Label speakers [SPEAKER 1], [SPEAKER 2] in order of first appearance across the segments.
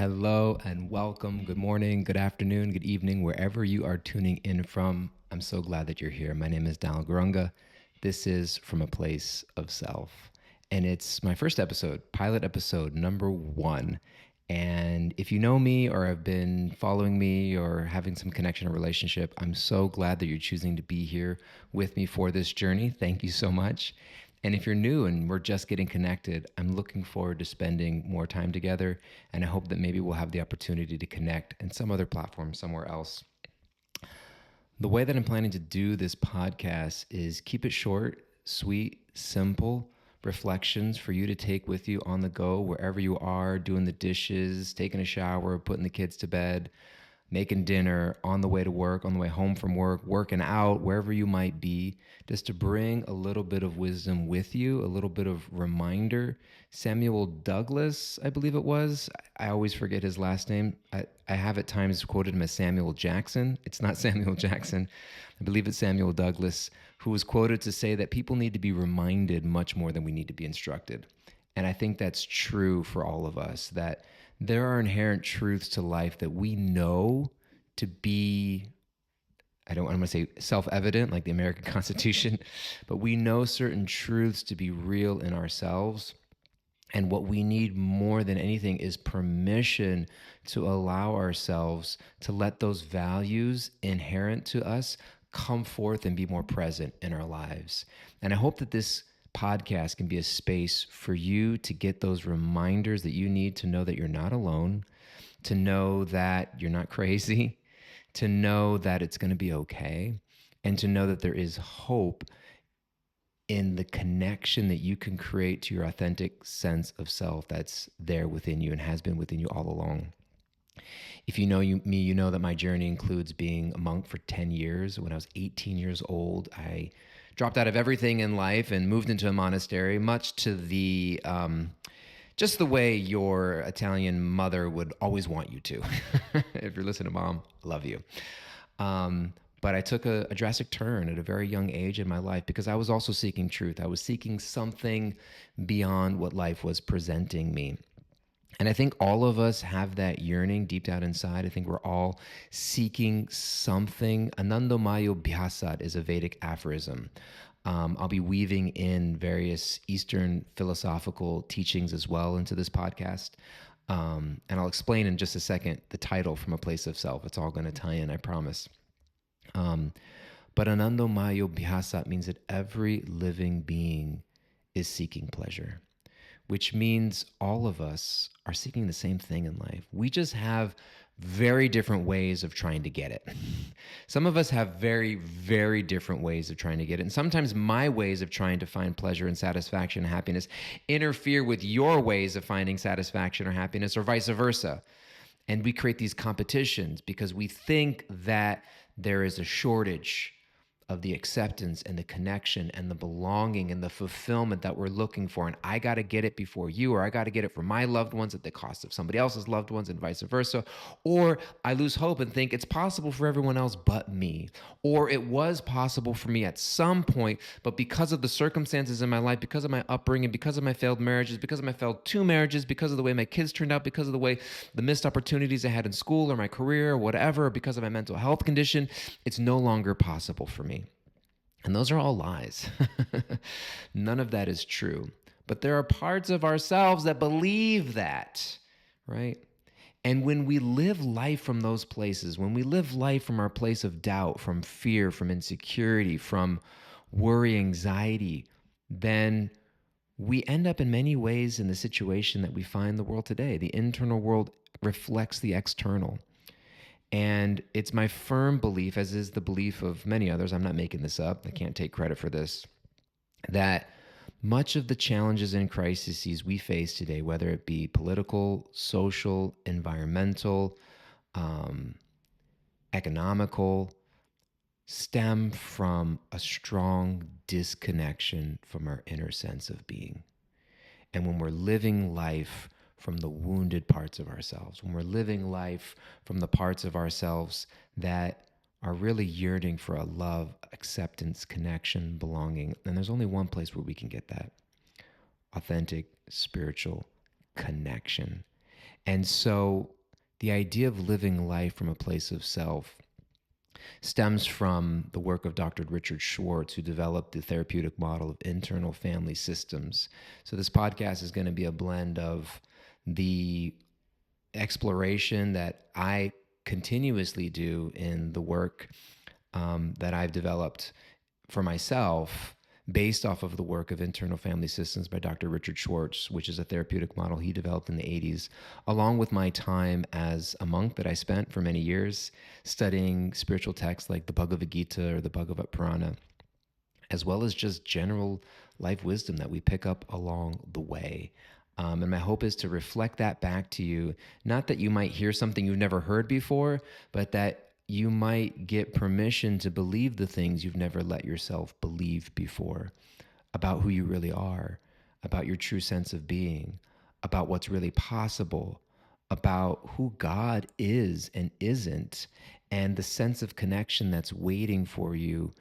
[SPEAKER 1] Hello and welcome. Good morning, good afternoon, good evening, wherever you are tuning in from. I'm so glad that you're here. My name is Dal Gurunga. This is From a Place of Self. And it's my first episode, pilot episode number 1. And if you know me or have been following me or having some connection or relationship, I'm so glad that you're choosing to be here with me for this journey. Thank you so much. And if you're new and we're just getting connected, I'm looking forward to spending more time together. And I hope that maybe we'll have the opportunity to connect in some other platform somewhere else. The way that I'm planning to do this podcast is keep it short, sweet, simple reflections for you to take with you on the go, wherever you are, doing the dishes, taking a shower, putting the kids to bed, making dinner, on the way to work, on the way home from work, working out, wherever you might be, just to bring a little bit of wisdom with you, a little bit of reminder. Samuel Douglas, I believe it was. I always forget his last name. I have at times quoted him as Samuel Jackson. It's not Samuel Jackson. I believe it's Samuel Douglas, who was quoted to say that people need to be reminded much more than we need to be instructed. And I think that's true for all of us, that there are inherent truths to life that we know to be, I don't want to say self-evident like the American Constitution, but we know certain truths to be real in ourselves. And what we need more than anything is permission to allow ourselves to let those values inherent to us come forth and be more present in our lives. And I hope that this podcast can be a space for you to get those reminders that you need to know that you're not alone, to know that you're not crazy, to know that it's going to be okay, and to know that there is hope in the connection that you can create to your authentic sense of self that's there within you and has been within you all along. If you know me, you know that my journey includes being a monk for 10 years. When I was 18 years old, I dropped out of everything in life and moved into a monastery, much to the just the way your Italian mother would always want you to. If you're listening, Mom, I love you. But I took a drastic turn at a very young age in my life because I was also seeking truth. I was seeking something beyond what life was presenting me. And I think all of us have that yearning deep down inside. I think we're all seeking something. Anando Mayo Bhyasat is a Vedic aphorism. I'll be weaving in various Eastern philosophical teachings as well into this podcast. And I'll explain in just a second the title, From a Place of Self. It's all going to tie in, I promise. But Anando Mayo Bhyasat means that every living being is seeking pleasure, which means all of us are seeking the same thing in life. We just have very different ways of trying to get it. Some of us have very, very different ways of trying to get it. And sometimes my ways of trying to find pleasure and satisfaction and happiness interfere with your ways of finding satisfaction or happiness, or vice versa. And we create these competitions because we think that there is a shortage of the acceptance and the connection and the belonging and the fulfillment that we're looking for. And I got to get it before you, or I got to get it for my loved ones at the cost of somebody else's loved ones, and vice versa. Or I lose hope and think it's possible for everyone else but me. Or it was possible for me at some point, but because of the circumstances in my life, because of my upbringing, because of my failed marriages, because of my failed 2 marriages, because of the way my kids turned out, because of the way the missed opportunities I had in school or my career or whatever, because of my mental health condition, it's no longer possible for me. And those are all lies. None of that is true. But there are parts of ourselves that believe that, right? And when we live life from those places, when we live life from our place of doubt, from fear, from insecurity, from worry, anxiety, then we end up in many ways in the situation that we find the world today. The internal world reflects the external. And it's my firm belief, as is the belief of many others, I'm not making this up, I can't take credit for this, that much of the challenges and crises we face today, whether it be political, social, environmental, economical, stem from a strong disconnection from our inner sense of being. And when we're living life from the wounded parts of ourselves, when we're living life from the parts of ourselves that are really yearning for a love, acceptance, connection, belonging, and there's only one place where we can get that: authentic spiritual connection. And so the idea of living life from a place of self stems from the work of Dr. Richard Schwartz, who developed the therapeutic model of internal family systems. So this podcast is going to be a blend of the exploration that I continuously do in the work that I've developed for myself based off of the work of internal family systems by Dr. Richard Schwartz, which is a therapeutic model he developed in the 80s, along with my time as a monk that I spent for many years studying spiritual texts like the Bhagavad Gita or the Bhagavad Purana, as well as just general life wisdom that we pick up along the way. And my hope is to reflect that back to you. Not that you might hear something you've never heard before, but that you might get permission to believe the things you've never let yourself believe before about who you really are, about your true sense of being, about what's really possible, about who God is and isn't, and the sense of connection that's waiting for you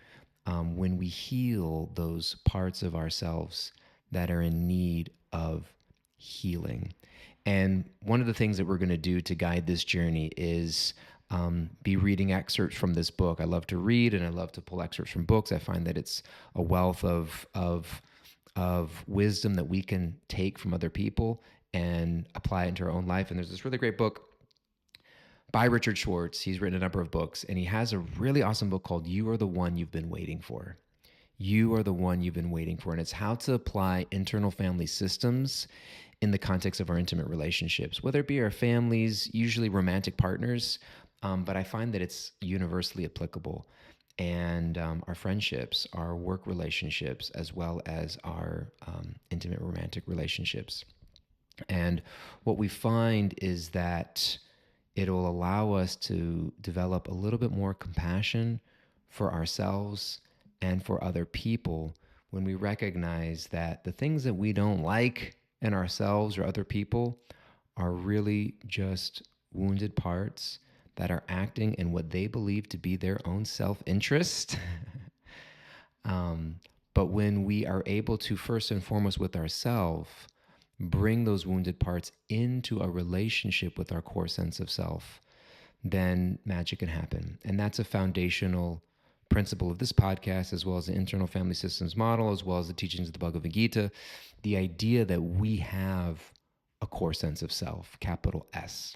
[SPEAKER 1] when we heal those parts of ourselves that are in need of healing. And one of the things that we're going to do to guide this journey is be reading excerpts from this book. I love to read and I love to pull excerpts from books. I find that it's a wealth of wisdom that we can take from other people and apply it into our own life. And there's this really great book by Richard Schwartz. He's written a number of books, and he has a really awesome book called You Are the One You've Been Waiting For. You are the one you've been waiting for. And it's how to apply internal family systems in the context of our intimate relationships, whether it be our families, usually romantic partners, but I find that it's universally applicable. And our friendships, our work relationships, as well as our intimate romantic relationships. And what we find is that it'll allow us to develop a little bit more compassion for ourselves and for other people when we recognize that the things that we don't like in ourselves or other people are really just wounded parts that are acting in what they believe to be their own self-interest. um, but when we are able to, first and foremost with ourselves, bring those wounded parts into a relationship with our core sense of self, then magic can happen. And that's a foundational principle of this podcast, as well as the internal family systems model, as well as the teachings of the Bhagavad Gita. The idea that we have a core sense of self, capital S,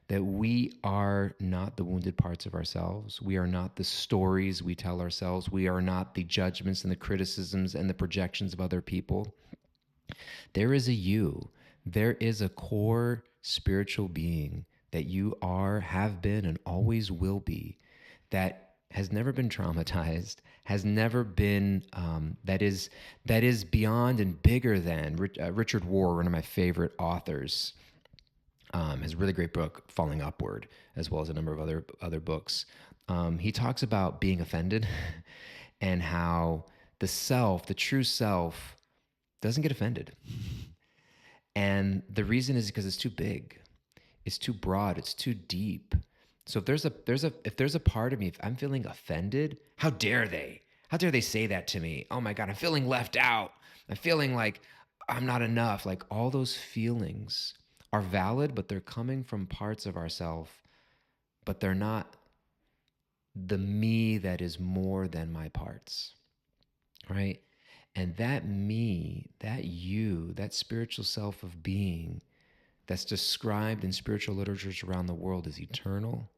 [SPEAKER 1] that we are not the wounded parts of ourselves. We are not the stories we tell ourselves. We are not the judgments and the criticisms and the projections of other people. There is a you. There is a core spiritual being that you are, have been, and always will be, that has never been traumatized, has never been, that is beyond and bigger than. Richard Rohr, one of my favorite authors, has a really great book, Falling Upward, as well as a number of other books. He talks about being offended and how the self, the true self, doesn't get offended. And the reason is because it's too big, it's too broad, it's too deep. So if there's a part of me, if I'm feeling offended, how dare they? How dare they say that to me? Oh my God, I'm feeling left out. I'm feeling like I'm not enough. Like all those feelings are valid, but they're coming from parts of ourselves, but they're not the me that is more than my parts, right? And that me, that you, that spiritual self of being that's described in spiritual literatures around the world is eternal.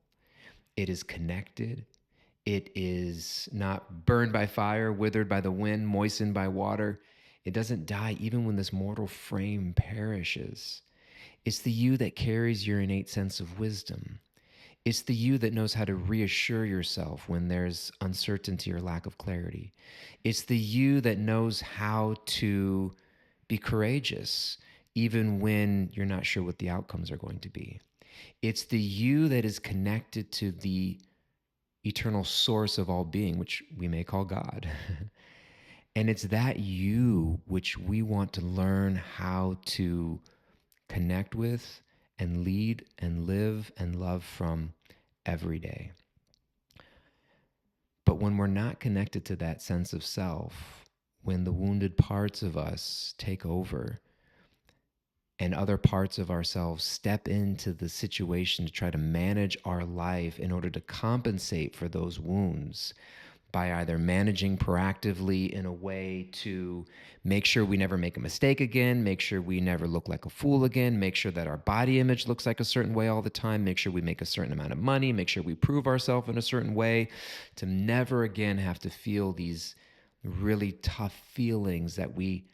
[SPEAKER 1] It is connected. It is not burned by fire, withered by the wind, moistened by water. It doesn't die even when this mortal frame perishes. It's the you that carries your innate sense of wisdom. It's the you that knows how to reassure yourself when there's uncertainty or lack of clarity. It's the you that knows how to be courageous even when you're not sure what the outcomes are going to be. It's the you that is connected to the eternal source of all being, which we may call God. And it's that you which we want to learn how to connect with and lead and live and love from every day. But when we're not connected to that sense of self, when the wounded parts of us take over and other parts of ourselves step into the situation to try to manage our life in order to compensate for those wounds by either managing proactively in a way to make sure we never make a mistake again, make sure we never look like a fool again, make sure that our body image looks like a certain way all the time, make sure we make a certain amount of money, make sure we prove ourselves in a certain way, to never again have to feel these really tough feelings that we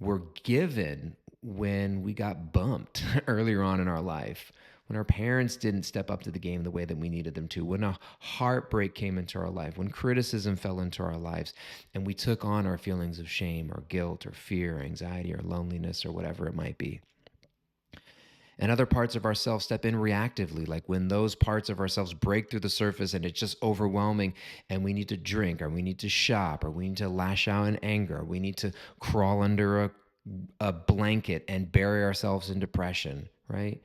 [SPEAKER 1] were given when we got bumped earlier on in our life, when our parents didn't step up to the game the way that we needed them to, when a heartbreak came into our life, when criticism fell into our lives, and we took on our feelings of shame or guilt or fear, or anxiety or loneliness or whatever it might be. And other parts of ourselves step in reactively, like when those parts of ourselves break through the surface and it's just overwhelming, and we need to drink, or we need to shop, or we need to lash out in anger, or we need to crawl under a blanket and bury ourselves in depression, right?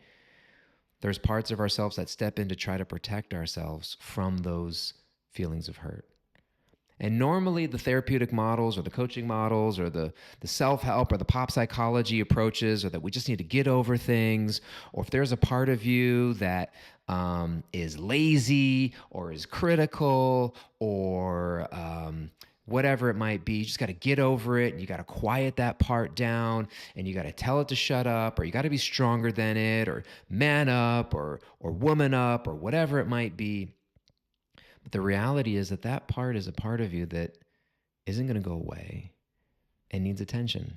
[SPEAKER 1] There's parts of ourselves that step in to try to protect ourselves from those feelings of hurt. And normally the therapeutic models or the coaching models or the self-help or the pop psychology approaches are that we just need to get over things. Or if there's a part of you that is lazy or is critical or whatever it might be, you just got to get over it. And you got to quiet that part down, and you got to tell it to shut up, or you got to be stronger than it, or man up, or woman up, or whatever it might be. But the reality is that that part is a part of you that isn't going to go away and needs attention.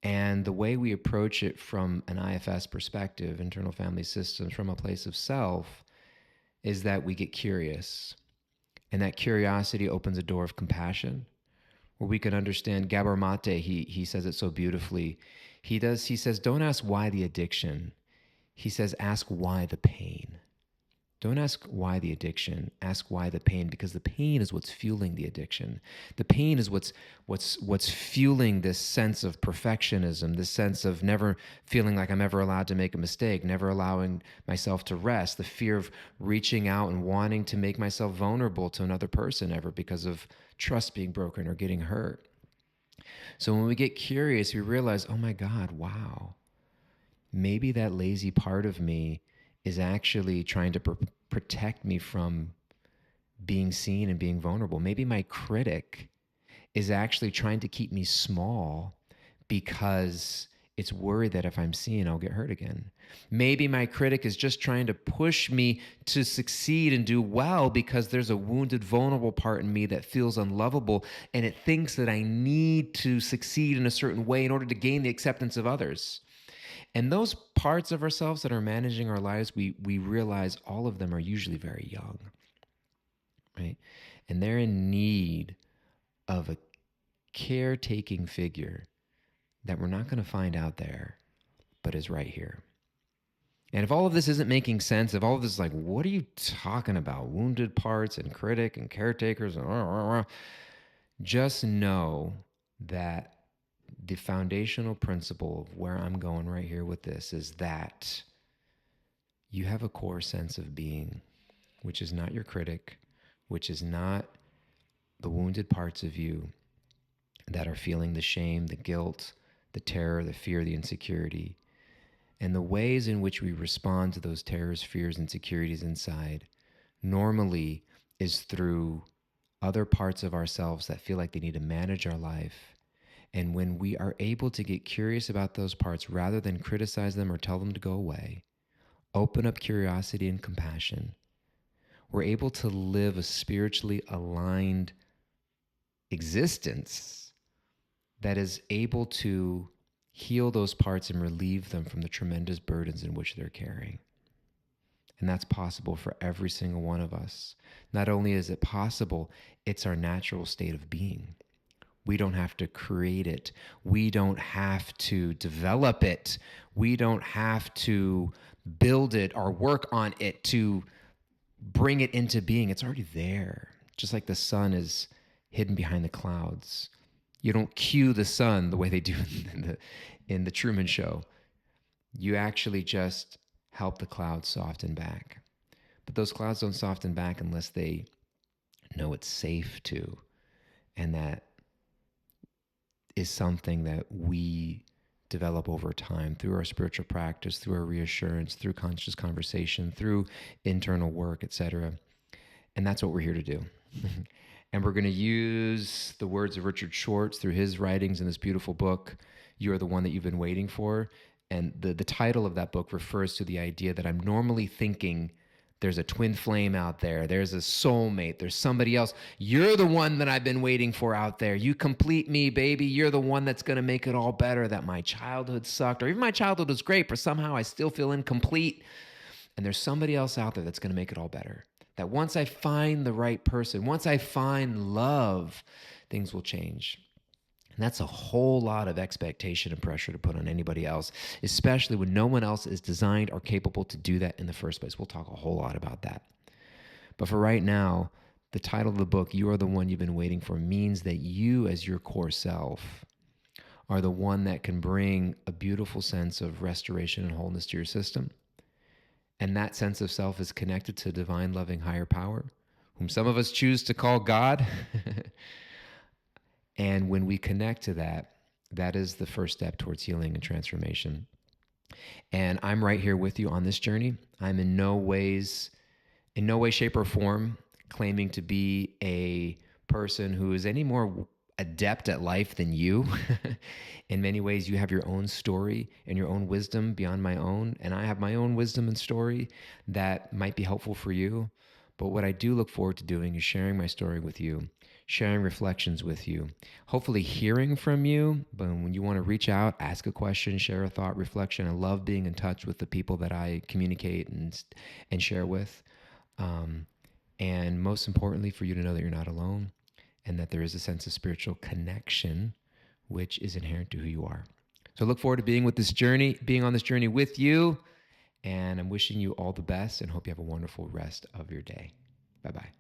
[SPEAKER 1] And the way we approach it from an IFS perspective, internal family systems, from a place of self, is that we get curious. And that curiosity opens a door of compassion where we can understand. Gabor Mate, he says it so beautifully. He says, don't ask why the addiction. He says, ask why the pain. Don't ask why the addiction, ask why the pain, because the pain is what's fueling the addiction. The pain is what's fueling this sense of perfectionism, this sense of never feeling like I'm ever allowed to make a mistake, never allowing myself to rest, the fear of reaching out and wanting to make myself vulnerable to another person ever because of trust being broken or getting hurt. So when we get curious, we realize, oh my God, wow, maybe that lazy part of me is actually trying to protect me from being seen and being vulnerable. Maybe my critic is actually trying to keep me small because it's worried that if I'm seen, I'll get hurt again. Maybe my critic is just trying to push me to succeed and do well because there's a wounded, vulnerable part in me that feels unlovable, and it thinks that I need to succeed in a certain way in order to gain the acceptance of others. And those parts of ourselves that are managing our lives, we realize all of them are usually very young, right? And they're in need of a caretaking figure that we're not going to find out there, but is right here. And if all of this isn't making sense, if all of this is like, what are you talking about? Wounded parts and critic and caretakers, and just know that the foundational principle of where I'm going right here with this is that you have a core sense of being, which is not your critic, which is not the wounded parts of you that are feeling the shame, the guilt, the terror, the fear, the insecurity. And the ways in which we respond to those terrors, fears, insecurities inside normally is through other parts of ourselves that feel like they need to manage our life. And when we are able to get curious about those parts rather than criticize them or tell them to go away, open up curiosity and compassion, we're able to live a spiritually aligned existence that is able to heal those parts and relieve them from the tremendous burdens in which they're carrying. And that's possible for every single one of us. Not only is it possible, it's our natural state of being. We don't have to create it. We don't have to develop it. We don't have to build it or work on it to bring it into being. It's already there. Just like the sun is hidden behind the clouds. You don't cue the sun the way they do in the Truman Show. You actually just help the clouds soften back. But those clouds don't soften back unless they know it's safe to. And that is something that we develop over time through our spiritual practice, through our reassurance, through conscious conversation, through internal work, etc. And that's what we're here to do. And we're going to use the words of Richard Schwartz through his writings in this beautiful book, You Are the One That You've Been Waiting For. And the title of that book refers to the idea that I'm normally thinking there's a twin flame out there. There's a soulmate. There's somebody else. You're the one that I've been waiting for out there. You complete me, baby. You're the one that's going to make it all better. That my childhood sucked, or even my childhood was great, but somehow I still feel incomplete. And there's somebody else out there that's going to make it all better. That once I find the right person, once I find love, things will change. And that's a whole lot of expectation and pressure to put on anybody else, especially when no one else is designed or capable to do that in the first place. We'll talk a whole lot about that. But for right now, the title of the book, You Are the One You've Been Waiting For, means that you as your core self are the one that can bring a beautiful sense of restoration and wholeness to your system. And that sense of self is connected to divine, loving, higher power, whom some of us choose to call God. And when we connect to that, that is the first step towards healing and transformation. And I'm right here with you on this journey. I'm in no way, shape, or form claiming to be a person who is any more adept at life than you. In many ways, you have your own story and your own wisdom beyond my own. And I have my own wisdom and story that might be helpful for you. But what I do look forward to doing is sharing my story with you, sharing reflections with you, hopefully hearing from you. But when you want to reach out, ask a question, share a thought, reflection, I love being in touch with the people that I communicate and share with. And most importantly, for you to know that you're not alone and that there is a sense of spiritual connection, which is inherent to who you are. So I look forward to being on this journey with you. And I'm wishing you all the best and hope you have a wonderful rest of your day. Bye-bye.